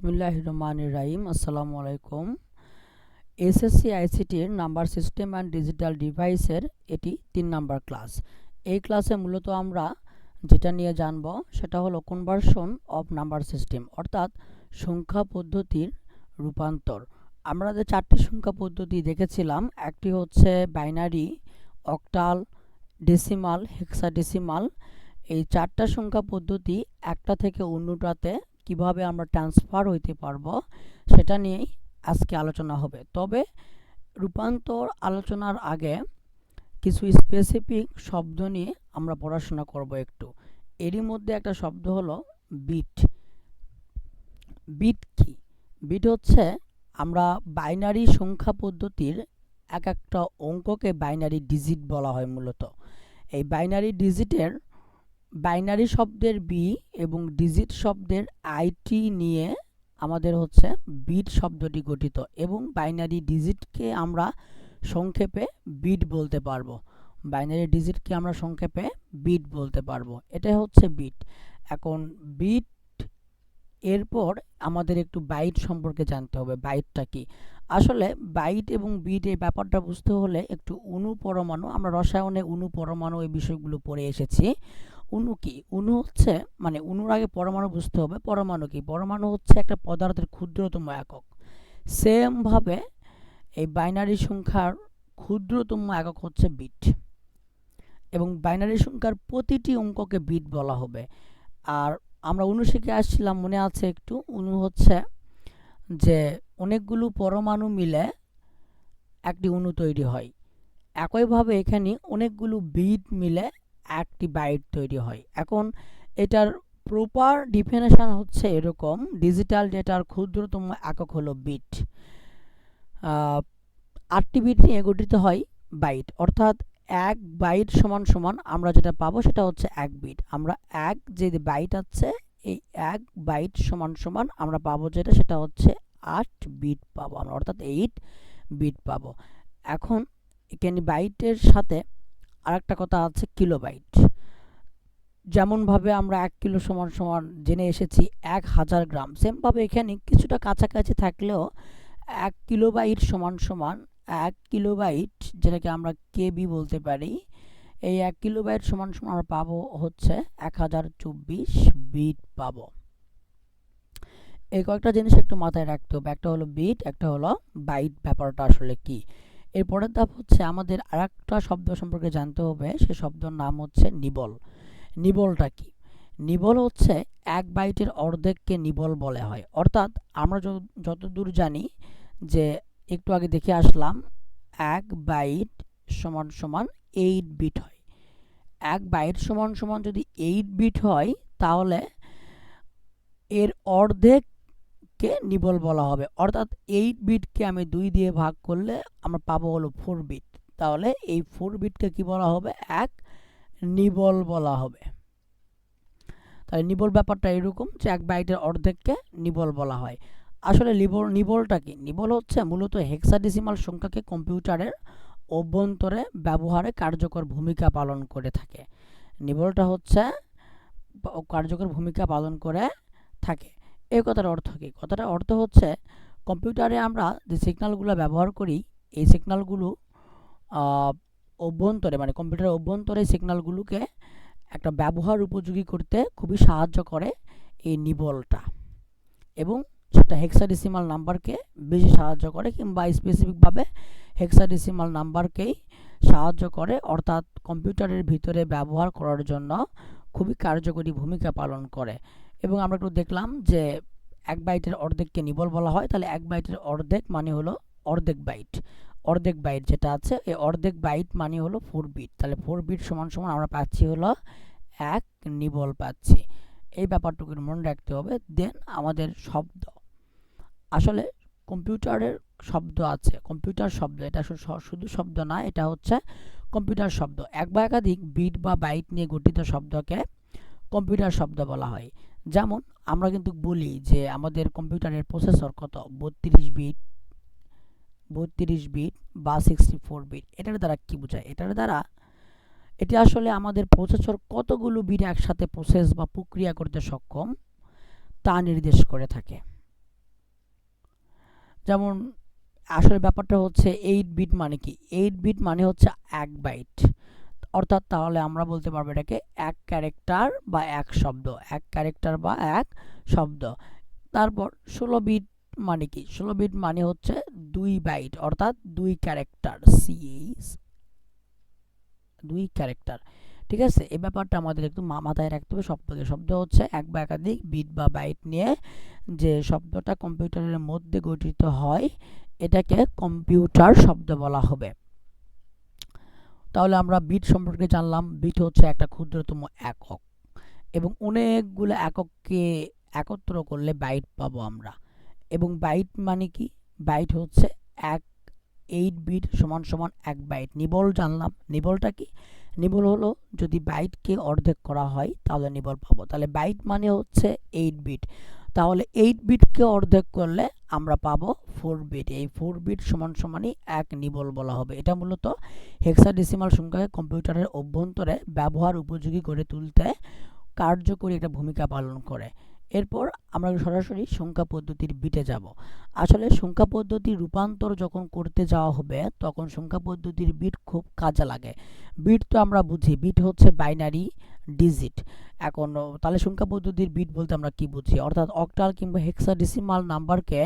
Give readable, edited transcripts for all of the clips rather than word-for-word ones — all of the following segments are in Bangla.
বিসমিল্লাহিররহমানিররহিম। আসসালামু আলাইকুম। এসএসসি আইসিটির নাম্বার সিস্টেম অ্যান্ড ডিজিটাল ডিভাইসের এটি 3 নাম্বার ক্লাস। এই ক্লাসে মূলত আমরা যেটা নিয়ে জানব সেটা হলো কনভার্সন অফ নাম্বার সিস্টেম, অর্থাৎ সংখ্যা পদ্ধতির রূপান্তর। আমরা যে 4টি সংখ্যা পদ্ধতি দেখেছিলাম, একটি হচ্ছে বাইনারি, অক্টাল, ডেসিমাল, হেক্সাডেসিমাল। এই 4টা সংখ্যা পদ্ধতি একটা থেকে অন্যটাতে কিভাবে আমরা ট্রান্সফার হইতে পারবো সেটা নিয়েই আজকে আলোচনা হবে। তবে রূপান্তর আলোচনার আগে কিছু স্পেসিফিক শব্দ নিয়ে আমরা পড়াশোনা করব একটু। এরই মধ্যে একটা শব্দ হলো বিট। বিট কি? বিট হচ্ছে আমরা বাইনারি সংখ্যা পদ্ধতির এক একটা অঙ্ককে বাইনারি ডিজিট বলা হয় মূলত। এই বাইনারি ডিজিটের বাইনারি শব্দের বি এবং ডিজিট শব্দের আইটি নিয়ে আমাদের হচ্ছে বিট শব্দটি গঠিত, এবং বাইনারি ডিজিটকে আমরা সংক্ষেপে বিট বলতে পারবো। বাইনারি ডিজিটকে আমরা সংক্ষেপে বিট বলতে পারবো। এটা হচ্ছে বিট। এখন বিট এরপর আমাদের একটু বাইট সম্পর্কে জানতে হবে। বাইটটা কি? আসলে বাইট এবং বিট এই ব্যাপারটা বুঝতে হলে একটু অণু পরমাণু, আমরা রসায়নে অণু পরমাণু এই বিষয়গুলো পড়ে এসেছি। অণু কি? অণু হচ্ছে, মানে অণুর আগে পরমাণু বুঝতে হবে। পরমাণু কি? পরমাণু হচ্ছে একটা পদার্থের ক্ষুদ্রতম একক। সেম ভাবে এই বাইনারি সংখ্যার ক্ষুদ্রতম একক হচ্ছে বিট, এবং বাইনারি সংখ্যার প্রতিটি অঙ্ককে বিট বলা হবে। আর আমরা অণু শিখে আসছিলাম, মনে আছে একটু? অণু হচ্ছে যে অনেকগুলো পরমাণু মিলে একটি অণু তৈরি হয়। একইভাবে এখানে অনেকগুলো বিট মিলে একটি বাইট তৈরি হয়। এখন এটার প্রপার ডিফিনেশন হচ্ছে এরকম: ডিজিটাল ডেটার ক্ষুদ্রতম একক হলো বিট। 8টি বিট নিয়ে গঠিত হয় বাইট, অর্থাৎ 1 বাইট সমান সমান আমরা যেটা পাবো সেটা হচ্ছে 1 বিট। আমরা এক যে বাইট আছে, এই 1 বাইট সমান সমান আমরা পাবো যেটা, সেটা হচ্ছে 8 বিট পাবো আমরা, অর্থাৎ 8 বিট পাবো। এখন এখানে বাইটের সাথে আরেকটা কথা আছে, কিলোবাইট। যেমনভাবে আমরা 1 কিলো সমান সমান জেনে এসেছি 1000 গ্রাম, সেমভাবে এখানে কিছুটা কাছাকাছি থাকলেও 1 কিলোবাইট সমান সমান 1 কিলোবাইট, যেটাকে আমরা কেবি বলতে পারি, এই 1 কিলোবাইট সমান সমান আমরা পাবো হচ্ছে 1024 বিট পাবো। এই কয়েকটা জিনিস একটু মাথায় রাখতে হবে। একটা হলো বিট, একটা হলো বাইট। ব্যাপারটা আসলে কি? এরপরের ধাপ হচ্ছে আমাদের আরেকটা শব্দ সম্পর্কে জানতে হবে। সে শব্দের নাম হচ্ছে নিবল। নিবলটা কি? নিবল হচ্ছে 1 বাইটের অর্ধেককে নিবল বলা হয়। অর্থাৎ আমরা যতদূর জানি যে একটু আগে দেখে আসলাম, 1 বাইট সমান সমান 8 বিট হয়। 1 বাইট সমান সমান যদি 8 বিট হয়, তাহলে এর অর্ধেককে নিবল বলা হবে। অর্থাৎ 8 বিটকে আমি 2 দিয়ে ভাগ করলে আমরা পাবো হলো 4 বিট। তাহলে এই 4 বিটকে কি বলা হবে? 1 নিবল বলা হবে। তাহলে নিবল ব্যাপারটা এরকম যে 1 বাইটের অর্ধেককে নিবল বলা হয়। আসলে নিবলটা কি? নিবল হচ্ছে মূলত হেক্সাডেসিমাল সংখ্যাকে কম্পিউটারের অভ্যন্তরে ব্যবহারে কার্যকর ভূমিকা পালন করে থাকে। নিবলটা হচ্ছে কার্যকর ভূমিকা পালন করে থাকে। এই কথার অর্থ কি? কথাটার অর্থ হচ্ছে কম্পিউটারে আমরা যে সিগন্যালগুলো ব্যবহার করি, এই সিগন্যালগুলো অভ্যন্তরে, মানে কম্পিউটারের অভ্যন্তরে সিগন্যালগুলোকে একটা ব্যবহার উপযোগী করতে খুবই সাহায্য করে এই নিবলটা, এবং সেটা হেক্সাডেসিমাল নাম্বারকে বেশি সাহায্য করে, কিংবা স্পেসিফিকভাবে হেক্সাডেসিমাল নাম্বারকেই সাহায্য করে, অর্থাৎ কম্পিউটারের ভিতরে ব্যবহার করার জন্য খুবই কার্যকরী ভূমিকা পালন করে। এবং আমরা একটু দেখলাম যে 1 বাইটের অর্ধেককে নিবল বলা হয়। তাহলে 1 বাইটের অর্ধেক মানে হলো অর্ধেক বাইট। অর্ধেক বাইট যেটা আছে, এই অর্ধেক বাইট মানে হলো 4 বিট। তাহলে 4 বিট সমান সমান আমরা পাচ্ছি হলো 1 নিবল পাচ্ছি। এই ব্যাপারটুকু মনে রাখতে হবে। দেন আমাদের শব্দ, আসলে কম্পিউটারের শব্দ আছে, কম্পিউটার শব্দ, এটা শুধু শব্দ না, এটা হচ্ছে কম্পিউটার শব্দ। এক বা একাধিক বিট বা বাইট নিয়ে গঠিত শব্দকে কম্পিউটার শব্দ বলা হয়। যেমন আমরা কিন্তু বলি যে আমাদের কম্পিউটারের প্রসেসর কত, 32 বিট বা 64 বিট। এটার দ্বারা কি বোঝায়? এটার দ্বারা এটি আসলে আমাদের প্রসেসর কতগুলো বিট একসাথে প্রসেস বা প্রক্রিয়া করতে সক্ষম তা নির্দেশ করে থাকে। যেমন আসলে ব্যাপারটা হচ্ছে 8 বিট মানে কি, 8 বিট মানে হচ্ছে 1 বাইট, অর্থাৎ তাহলে আমরা বলতে পারবো এটাকে এক ক্যারেক্টার বা এক শব্দ, এক ক্যারেক্টার বা এক শব্দ। তারপর 16 বিট মানে কি, 16 বিট মানে হচ্ছে 2 বাইট, অর্থাৎ 2 ক্যারেক্টার, সিএস 2 ক্যারেক্টার। ঠিক আছে, এই ব্যাপারটা আমাদের একটু মাথায় রাখতে হবে। শব্দ হচ্ছে এক বা একাধিক বিট বা বাইট নিয়ে যে শব্দটা কম্পিউটারের মধ্যে গঠিত হয় এটাকে কম্পিউটার শব্দ বলা হবে। তাহলে আমরা বিট সম্পর্কে জানলাম। বিট হচ্ছে একটা ক্ষুদ্রতম একক এবং অনেকগুলো একককে একত্র করলে বাইট পাবো আমরা। এবং বাইট মানে কি, বাইট হচ্ছে এক 8 বিট সমান সমান 1 বাইট। নিবল জানলাম, নিবলটা কি, নিবল হলো যদি বাইটকে অর্ধেক করা হয় তাহলে নিবল পাবো। তাহলে বাইট মানে হচ্ছে 8 বিট, তাহলে 8 বিটকে অর্ধেক করলে আমরা পাবো 4 বিট। এই 4 বিট সমান সমানই এক নিবল বলা হবে। এটা মূলত হেক্সাডেসিমাল সংখ্যাকে কম্পিউটারের অভ্যন্তরে ব্যবহার উপযোগী করে তুলতে কার্যকরী একটা ভূমিকা পালন করে। এরপর আমরা সরাসরি সংখ্যা পদ্ধতির বিটে যাব। আসলে সংখ্যা পদ্ধতির রূপান্তর যখন করতে যাওয়া হবে তখন সংখ্যা পদ্ধতির বিট খুব কাজে লাগে। বিট তো আমরা বুঝি, বিট হচ্ছে বাইনারি ডিজিট। এখন তাহলে সংখ্যা পদ্ধতির বিট বলতে আমরা কি বুঝি, অর্থাৎ অক্টাল কিংবা হেক্সাডেসিমাল নাম্বারকে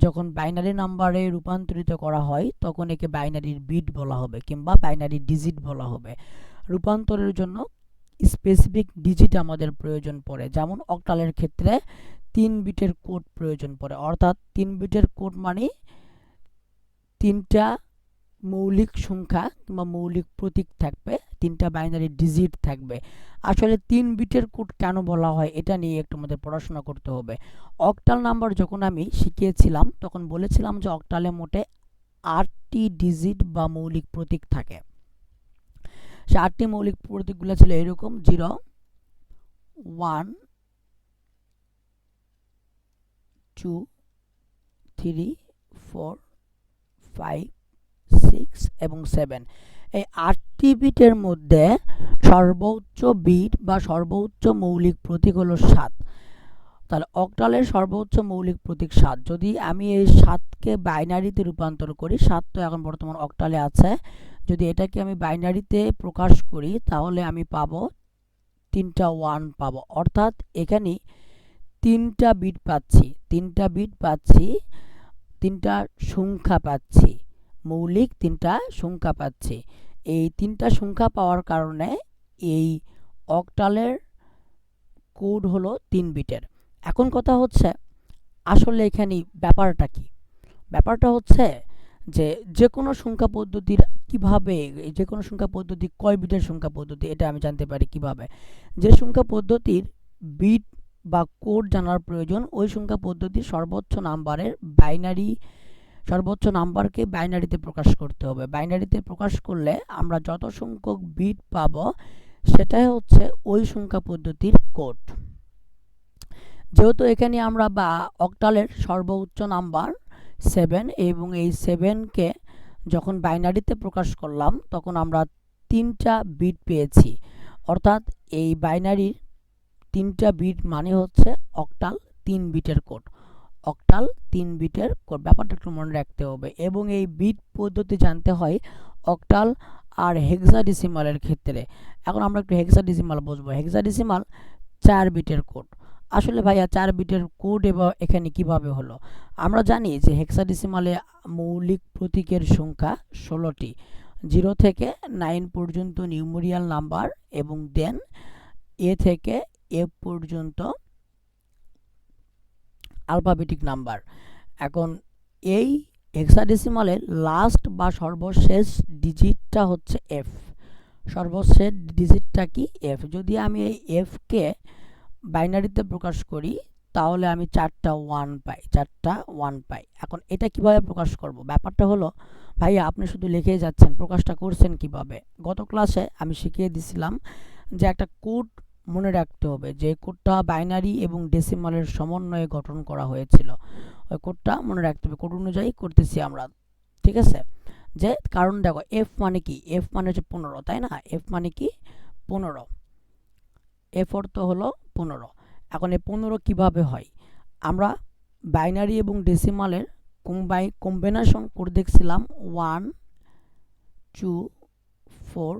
যখন বাইনারি নাম্বারে রূপান্তরিত করা হয় তখন একে বাইনারির বিট বলা হবে কিংবা বাইনারি ডিজিট বলা হবে। রূপান্তরের জন্য স্পেসিফিক ডিজিট আমাদের প্রয়োজন পড়ে, যেমন অক্টালের ক্ষেত্রে 3 বিটের কোড প্রয়োজন পড়ে, অর্থাৎ 3 বিটের কোড মানে 3টা মৌলিক সংখ্যা কিংবা মৌলিক প্রতীক থাকবে, 3টা বাইনারি ডিজিট থাকবে। আসলে 3 বিটের কোড কেন বলা হয় এটা নিয়ে একটু আমাদের পড়াশোনা করতে হবে। অক্টাল নাম্বার যখন আমি শিখিয়েছিলাম তখন বলেছিলাম যে অক্টালে মোটে 8টি ডিজিট বা মৌলিক প্রতীক থাকে। সে 8টি মৌলিক প্রতীকগুলো ছিল এরকম: 0, 1, 2, 3, 4, 5, 6 এবং 7। এই 8টি বিটের মধ্যে সর্বোচ্চ বিট বা সর্বোচ্চ মৌলিক প্রতীক হলো 7। তাহলে অক্টালের সর্বোচ্চ মৌলিক প্রতীক 7। যদি আমি এই 7কে বাইনারিতে রূপান্তর করি, 7 তো এখন বর্তমান অক্টালে আছে, যদি এটাকে আমি বাইনারিতে প্রকাশ করি তাহলে আমি পাবো 3টা 1 পাবো, অর্থাৎ এখানে 3টা বিট পাচ্ছি, 3টা বিট পাচ্ছি, 3টা সংখ্যা পাচ্ছি, মৌলিক 3টা সংখ্যা পাচ্ছি। এই 3টা সংখ্যা পাওয়ার কারণে এই অক্টালের কোড হলো 3 বিটের। এখন কথা হচ্ছে আসলে এখানে ব্যাপারটা কি, ব্যাপারটা হচ্ছে যে যে কোনো সংখ্যা পদ্ধতির কিভাবে, যে কোনো সংখ্যা পদ্ধতি কয় বিটের সংখ্যা পদ্ধতি এটা আমি জানতে পারি কিভাবে। যে সংখ্যা পদ্ধতির বিট বা কোড জানার প্রয়োজন ওই সংখ্যা পদ্ধতির সর্বোচ্চ নাম্বারের বাইনারি, সর্বোচ্চ নাম্বারকে বাইনারিতে প্রকাশ করতে হবে। বাইনারিতে প্রকাশ করলে আমরা যত সংখ্যক বিট পাবো সেটাই হচ্ছে ওই সংখ্যা পদ্ধতির কোড। যেহেতু এখানে আমরা বা অক্টালের সর্বোচ্চ নাম্বার 7 এবং এই 7কে যখন বাইনারিতে প্রকাশ করলাম তখন আমরা 3টা বিট পেয়েছি, অর্থাৎ এই বাইনারির 3টা বিট মানে হচ্ছে অক্টাল 3 বিটের কোড। অক্টাল 3 বিটের কোড, ব্যাপারটা একটু মনে রাখতে হবে। এবং এই বিট পদ্ধতি জানতে হয় অক্টাল আর হেক্সাডেসিমালের ক্ষেত্রে। এখন আমরা একটু হেক্সাডেসিমাল বুঝবো। হেক্সাডেসিমাল 4 বিটের কোড। আসলে ভাইয়া 4 বিটের কোড এবার এখানে কিভাবে হলো? আমরা জানি যে হেক্সাডেসিমালে মৌলিক প্রতীকের সংখ্যা 16টি, 0 থেকে 9 পর্যন্ত নিউমেরিয়াল নাম্বার এবং দেন এ থেকে এফ পর্যন্ত আলফাবেটিক নাম্বার। এখন এই হেক্সাডেসিমালের লাস্ট বা সর্বশেষ ডিজিটটা হচ্ছে এফ। সর্বশেষ ডিজিটটা কি? এফ। যদি আমি এই এফকে বাইনারিতে প্রকাশ করি তাহলে আমি 4টা 1 পাই, 4টা 1 পাই। এখন এটা কিভাবে প্রকাশ করব? ব্যাপারটা হলো ভাইয়া আপনি শুধু লিখেই যাচ্ছেন, প্রকাশটা করছেন কিভাবে? গত ক্লাসে আমি শিখিয়ে দিছিলাম যে একটা কোড মনে রাখতে হবে, যে কোডটা বাইনারি এবং ডেসিমালের সমন্বয়ে গঠন করা হয়েছিল। ওই কোডটা মনে রাখতে হবে, কোড অনুযায়ী করতেছি আমরা, ঠিক আছে? যে কারণ দেখো এফ মানে কি, এফ মানে হচ্ছে 15, তাই না? এফ মানে কি 15, এফ অর্থ হলো 15। এখন এই 15 কিভাবে হয়? আমরা বাইনারি এবং ডেসিমালের কম্বিনেশন কোড দেখছিলাম 1 2 4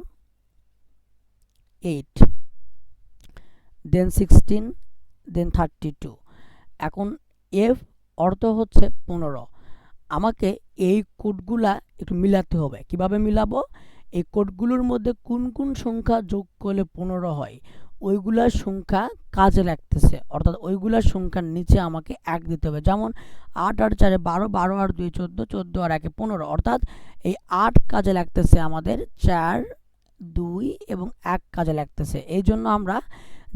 8 দেন 16 দেন 32। এখন এফ অর্থ হচ্ছে 15। আমাকে এই কোডগুলা একটু মিলাতে হবে। কিভাবে মিলাবো? এই কোডগুলোর মধ্যে কোন কোন সংখ্যা যোগ করলে 15 হয় ওইগুলার সংখ্যা কাজে লাগতেছে, অর্থাৎ ওইগুলার সংখ্যার নিচে আমাকে 1 দিতে হবে। যেমন 8 আর 4 12, 12 আর 2 14, 14 আর 1 15, অর্থাৎ এই 8 কাজে লাগতেছে আমাদের, 4 2 এবং 1 কাজে লাগতেছে। এই জন্য আমরা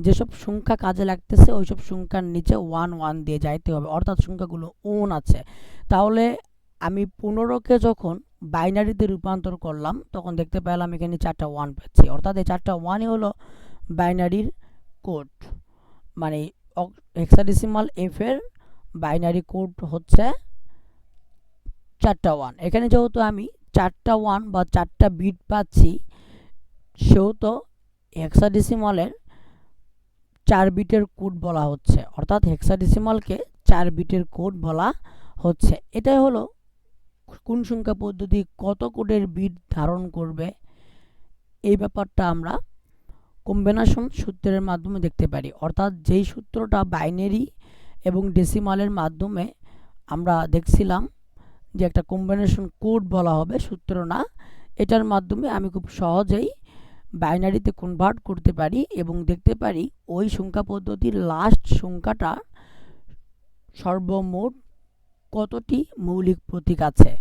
যেসব সংখ্যা কাজে লাগতেছে ওইসব সংখ্যার নিচে 1 1 দিয়ে যাইতে হবে, অর্থাৎ সংখ্যাগুলো ওন আছে। তাহলে আমি 15কে যখন বাইনারিতে রূপান্তর করলাম তখন দেখতে পেলাম এখানে 4টা 1 পাচ্ছি, অর্থাৎ এই 4টা 1ই হলো বাইনারির কোড। মানে হেক্সাডেসিমাল এফ এর বাইনারি কোড হচ্ছে 4টা 1। এখানে যেহেতু আমি 4টা 1 বা 4টা বিট পাচ্ছি, সেহেতু হেক্সাডেসিমালের 4 বিটের কোড বলা হচ্ছে, অর্থাৎ হেক্সাডেসিমালকে 4 বিটের কোড বলা হচ্ছে। এটাই হলো কোন সংখ্যা পদ্ধতি কত কোডের বিট ধারণ করবে এই ব্যাপারটা আমরা কম্বিনেশন সূত্রের মাধ্যমে দেখতে পারি, অর্থাৎ যেই সূত্রটা বাইনারি এবং ডেসিমালের মাধ্যমে আমরা দেখছিলাম যে একটা কম্বিনেশন কোড বলা হবে, সূত্র না। এটার মাধ্যমে আমি খুব সহজেই বাইনারিতে কনভার্ট করতে পারি এবং দেখতে পারি ওই সংখ্যা পদ্ধতির লাস্ট সংখ্যাটা সর্বমোট কতটি মৌলিক প্রতীক আছে।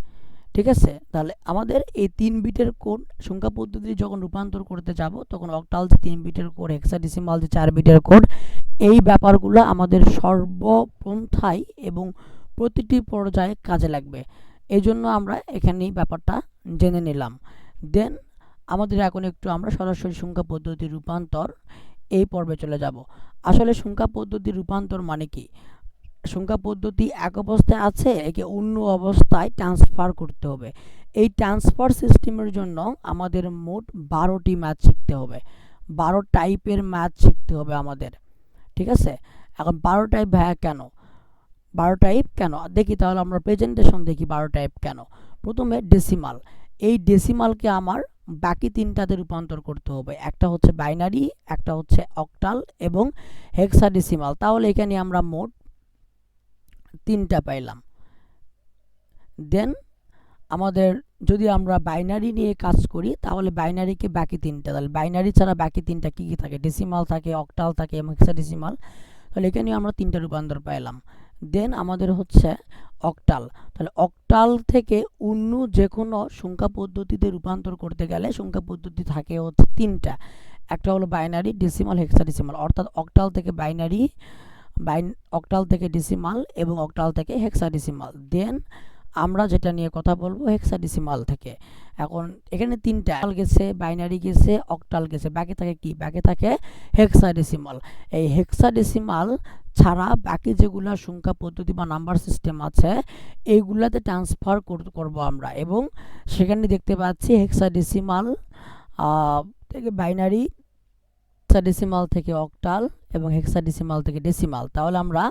ঠিক আছে, তাহলে আমাদের এই 3 বিটের কোড সংখ্যা পদ্ধতি যখন রূপান্তর করতে যাব তখন অক্টাল যে 3 বিটের কোড, হেক্সাডেসিমাল যে 4 বিটের কোড, এই ব্যাপারগুলো আমাদের সর্বপন্থায় এবং প্রতিটি পর্যায়ে কাজে লাগবে। এই জন্য আমরা এখানেই ব্যাপারটা জেনে নিলাম। দেন আমাদের এখন একটু আমরা সরাসরি সংখ্যা পদ্ধতির রূপান্তর এই পর্বে চলে যাব। আসলে সংখ্যা পদ্ধতির রূপান্তর মানে কি? সংখ্যা পদ্ধতি এক অবস্থায় আছে, একে অন্য অবস্থায় ট্রান্সফার করতে হবে। এই ট্রান্সফার সিস্টেমের জন্য আমাদের মোট 12টি ম্যাথ শিখতে হবে, 12 টাইপের ম্যাথ শিখতে হবে আমাদের। ঠিক আছে, এখন 12 টাইপ ভাইয়া কেন, 12 টাইপ কেন দেখি, তাহলে আমরা প্রেজেন্টেশন দেখি 12 টাইপ কেন। প্রথমে ডেসিমাল, এই ডেসিমালকে আমার বাকি 3টাতে রূপান্তর করতে হবে, একটা হচ্ছে বাইনারি, একটা হচ্ছে অক্টাল এবং হেক্সাডেসিমাল। তাহলে এখানে আমরা মোট 3টা পাইলাম। দেন আমাদের যদি আমরা বাইনারি নিয়ে কাজ করি তাহলে বাইনারিকে বাকি 3টা, তাহলে বাইনারি ছাড়া বাকি 3টা কী কী থাকে? ডেসিমাল থাকে, অক্টাল থাকে এবং হেক্সাডেসিমাল। তাহলে এখানে আমরা 3টা রূপান্তর পাইলাম। দেন আমাদের হচ্ছে অক্টাল, তাহলে অক্টাল থেকে অন্য যে কোনো সংখ্যা পদ্ধতিতে রূপান্তর করতে গেলে সংখ্যা পদ্ধতি থাকে হচ্ছে 3টা, একটা হলো বাইনারি, ডেসিমাল, হেক্সাডেসিমাল, অর্থাৎ অক্টাল থেকে বাইনারি, অক্টাল থেকে ডেসিমাল এবং অক্টাল থেকে হেক্সাডেসিমাল। দেন আমরা যেটা নিয়ে কথা বলবো হেক্সাডেসিমাল থেকে। এখন এখানে 3টা গেছে, বাইনারি গেছে, অক্টাল গেছে, বাকি থাকে কি? বাকি থাকে হেক্সাডেসিমাল। এই হেক্সাডেসিমাল ছাড়া বাকি যেগুলা সংখ্যা পদ্ধতি বা নাম্বার সিস্টেম আছে এইগুলাতে ট্রান্সফার করব আমরা, এবং সেখানে দেখতে পাচ্ছি হেক্সাডেসিমাল থেকে বাইনারি, হেক্সাডেসিমাল থেকে অক্টাল এবং হেক্সাডেসিমাল থেকে ডেসিমাল। তাহলে আমরা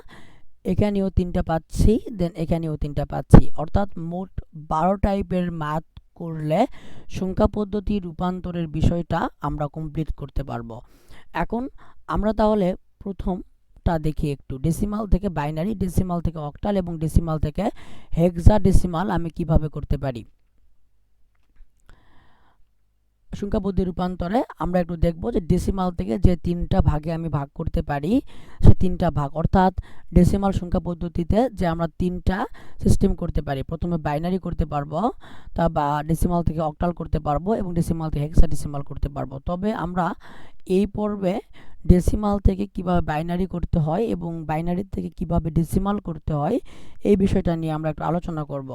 এখানেও 3টা পাচ্ছি, দেন এখানেও 3টা পাচ্ছি, অর্থাৎ মোট 12 টাইপের ম্যাথ করলে সংখ্যা পদ্ধতি রূপান্তরের বিষয়টা আমরা কমপ্লিট করতে পারবো। এখন আমরা তাহলে প্রথমটা দেখি একটু, ডেসিমাল থেকে বাইনারি, ডেসিমাল থেকে অক্টাল এবং ডেসিমাল থেকে হেক্সাডেসিমাল আমি কিভাবে করতে পারি। সংখ্যা পদ্ধতি রূপান্তরে আমরা একটু দেখব যে ডেসিমাল থেকে যে 3টা ভাগে আমি ভাগ করতে পারি সে 3টা ভাগ, অর্থাৎ ডেসিমাল সংখ্যা পদ্ধতিতে যে আমরা 3টা সিস্টেম করতে পারি। প্রথমে বাইনারি করতে পারবো, তা বা ডেসিমাল থেকে অক্টাল করতে পারবো এবং ডেসিমাল থেকে হেক্সাডেসিমাল করতে পারবো। তবে আমরা এই পর্বে ডেসিমাল থেকে কিভাবে বাইনারি করতে হয় এবং বাইনারি থেকে কিভাবে ডেসিমাল করতে হয় এই বিষয়টা নিয়ে আমরা একটু আলোচনা করব।